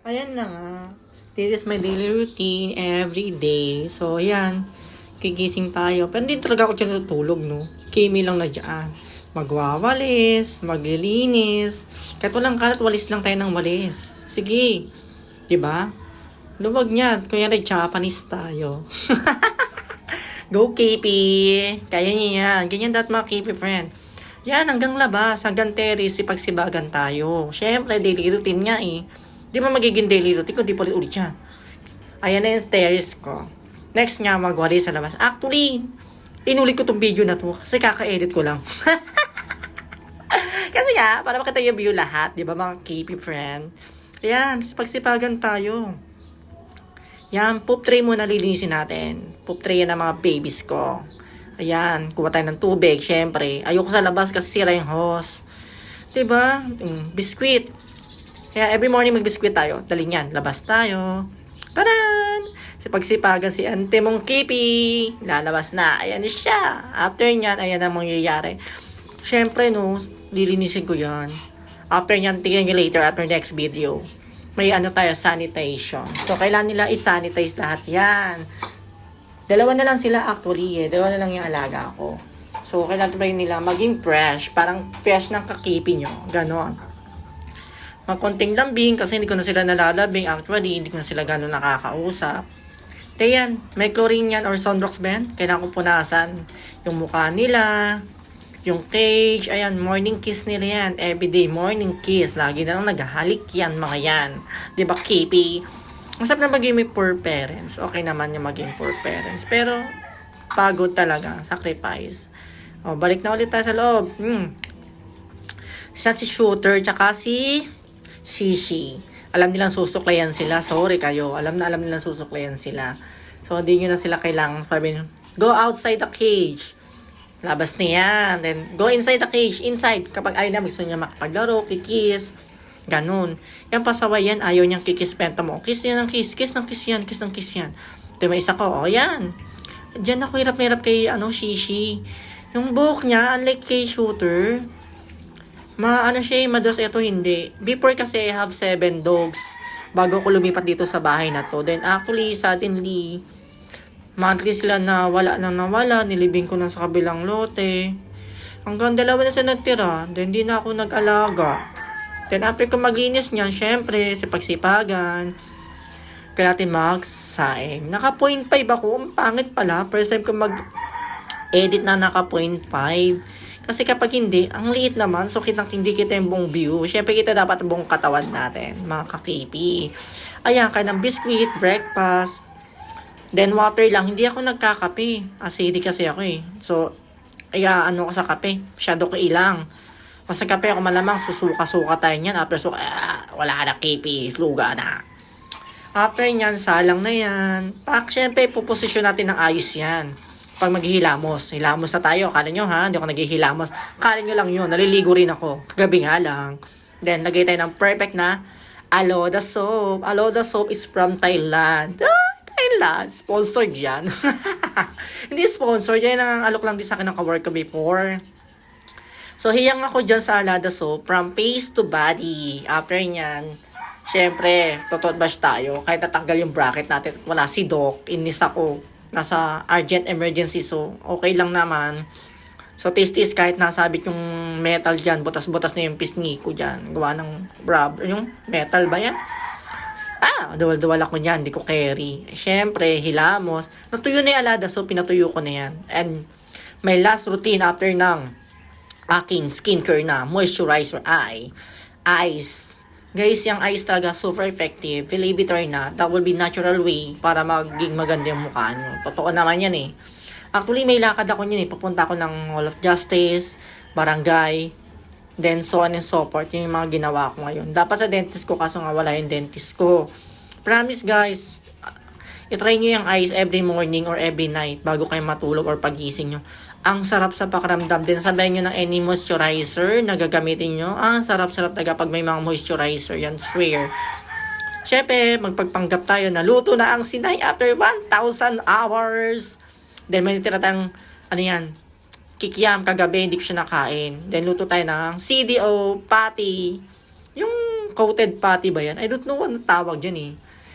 Ayan na nga. This is my daily routine every day. So, ayan. Gigising tayo. Pero hindi talaga ako dyan natutulog, no? Kimi lang na dyan. Magwawalis, maglilinis. Kahit walang kalat, walis lang tayo ng walis. Sige. Diba? Luwag niya. Kunyari, Japanese tayo. Go, KP! Kaya niya yan. Ganyan dat mga KP friend. Yan, hanggang labas, hanggang terrace, ipagsibagan tayo. Siyempre, daily routine nga eh. Di ba magiging daily routine ko, di pa rin ulit yan. Ayan na yung terrace ko. Next nga, magwali sa labas. Actually, inulit ko tong video na to kasi kaka-edit ko lang. Kasi nga, para makita yung view lahat, di ba mga KP friend? Ayan, pagsipagan tayo. Yan, poop tray muna lilinisin natin. Poop tray yan ng mga babies ko. Ayan, kuha tayo ng tubig, syempre. Ayoko sa labas kasi sira yung hose. Diba? Biskuit. Kaya every morning mag-biskuit tayo. Dali yan, labas tayo. Taran! Si pagsipagan si Ante mong Kipi. Lalabas na. Ayan na siya. After nyan, ayan ang mangyayari. Syempre, no, lilinisin ko yan. After nyan, tingnan nyo later after next video. May ano tayo, sanitation. So, kailangan nila i-sanitize lahat yan. Dalawa na lang sila actually eh. Dalawa na lang yung alaga ko. So, kailangan pa rin nila maging fresh. Parang fresh ng kakipi nyo. Ganon. Magkonting lambing kasi hindi ko na sila nalalabing. Actually, hindi ko na sila ganon nakakausap. Kaya yan, may chlorine yan or sunrox ben. Kailangan ko punasan yung mukha nila. Yung cage, ayan, morning kiss nila yan. Everyday morning kiss. Lagi na lang naghahalik yan, mga yan. Diba, KP? Ang sarap na maging may poor parents. Okay naman yung maging poor parents. Pero, pagod talaga. Sacrifice. O, balik na ulit tayo sa loob. Siya si Shooter, tsaka si Shishi. Alam nilang susuklayan sila. Sorry kayo. Alam nilang susuklayan sila. So, hindi nyo na sila kailangan sabihin, go outside the cage. Labas na yan. Then, go inside the cage. Inside. Kapag ayaw na, gusto niya makapaglaro, kikis. Ganun. Yan pasaway yan. Ayaw niyang kikis penta mo. Kiss yan ng kiss. Kiss ng kiss yan. Kiss ng kiss yan. Ito may isa ko. O, yan. Diyan ako hirap-hirap kay, Shishi. Yung buhok niya, unlike kay Shooter, siya, madas ito hindi. Before kasi I have 7 dogs. Bago ko lumipat dito sa bahay na to. Then, actually, suddenly, monthly sila nawala. Nilibing ko na sa kabilang lote. Hanggang 2 na sila nagtira. Then, di na ako nag-alaga. Then, after ko maglinis niyan, syempre, sa pagsipagan, kaya natin mag-saing. Naka 0.5 ako. Ang pangit pala. First time ko mag-edit na naka 0.5. Kasi kapag hindi, ang liit naman. So, hindi kita yung buong view. Syempre, kita dapat buong katawan natin. Mga kakipi. Ayan, kaya ng biscuit, breakfast, then water lang. Hindi ako nagkakape. Acidic kasi ako eh. So, ko sa kape. Masyado ko ilang. Kasi kape ako malamang susuka-suka tayo niyan. After wala ka na KP. Sluga na. After niyan, salang na yan. Siyempre, puposisyon natin ng ayos yan. Pag maghihilamos. Hilamos na tayo. Kala nyo ha, hindi ako naghihilamos. Kala nyo lang yun. Naliligo rin ako. Gabi nga lang. Then, lagay tayo ng perfect na Aloda soap. Aloda soap is from Thailand. Thailand. Sponsored yan. Hindi sponsored. Yan ang alok lang din sa akin ng kawork ko before. So, hiyang ako dyan sa Alada soap from face to body. After nyan, syempre, toothbrush tayo. Kahit natanggal yung bracket natin, wala si Doc. Inis ako. Nasa urgent emergency. So, okay lang naman. So, taste kahit nasabit yung metal dyan. Butas-butas na yung pisngi ko dyan. Gawa ng yung metal ba yan? Duwal-duwal ako niyan, hindi ko carry. Siyempre, hilamos. Natuyo na yung Alada, so pinatuyo ko na yan. And my last routine after ng aking skincare na moisturizer eyes. Guys, yung eyes talaga super effective. Believe it or not, that will be natural way para maging maganda yung mukha nyo. Totoo naman yan eh. Actually, may lakad ako niyan eh. Papunta ako ng Hall of Justice, barangay, then so on and so forth. Yung mga ginawa ko ngayon. Dapat sa dentist ko kaso nga wala yung dentist ko. Promise guys, itry nyo yung eyes every morning or every night bago kayo matulog or pagising nyo. Ang sarap sa pakiramdam din. Sabihin nyo ng any moisturizer na gagamitin nyo. Sarap-sarap talaga pag may mga moisturizer. Yan, swear. Siyempre, magpagpanggap tayo na luto na ang Sinay after 1,000 hours. Then may tira tayong, kikiam kagabi, hindi ko siya nakain. Then luto tayo ng CDO, patty. Yung coated patty ba yan? I don't know ano tawag dyan eh.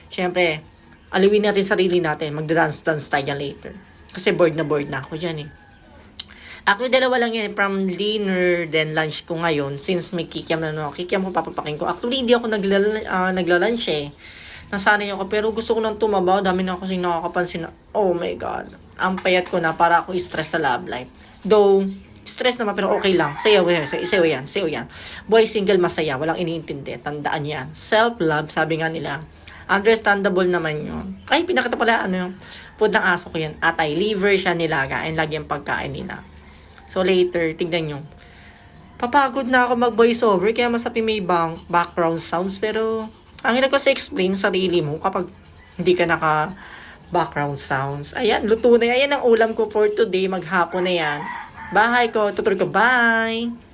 Siyempre, aliwin natin sarili natin. Magda-dance-dance tayo dyan later. Kasi bored na ako dyan eh. Ako dalawa lang yan from dinner then lunch ko ngayon since may kikiam na kikiam ko papapakin ko. Actually hindi ako nagla-lunch eh. Nasanay ako pero gusto ko nang tumaba. Dami na kasi nakakapansin na oh my god. Ang payat ko na para ako stress sa love life. Though stress naman pero okay lang. Sayo yan. Boy single masaya, walang iniintindi. Tandaan yan. Self-love sabi nga nila. Understandable naman yun. Ay pinakita pala ano yung food ng aso ko yan. Atay liver siya nilaga and lagi ang pagkain nila. So later, tignan nyo. Papagod na ako mag-voice over kaya masabi may background sounds. Pero, ang hirap kasi explain sarili mo kapag hindi ka naka background sounds. Ayan, luto na yan. Ayan ang ulam ko for today. Maghapon na yan. Bahay ko. Tutur ko. Bye!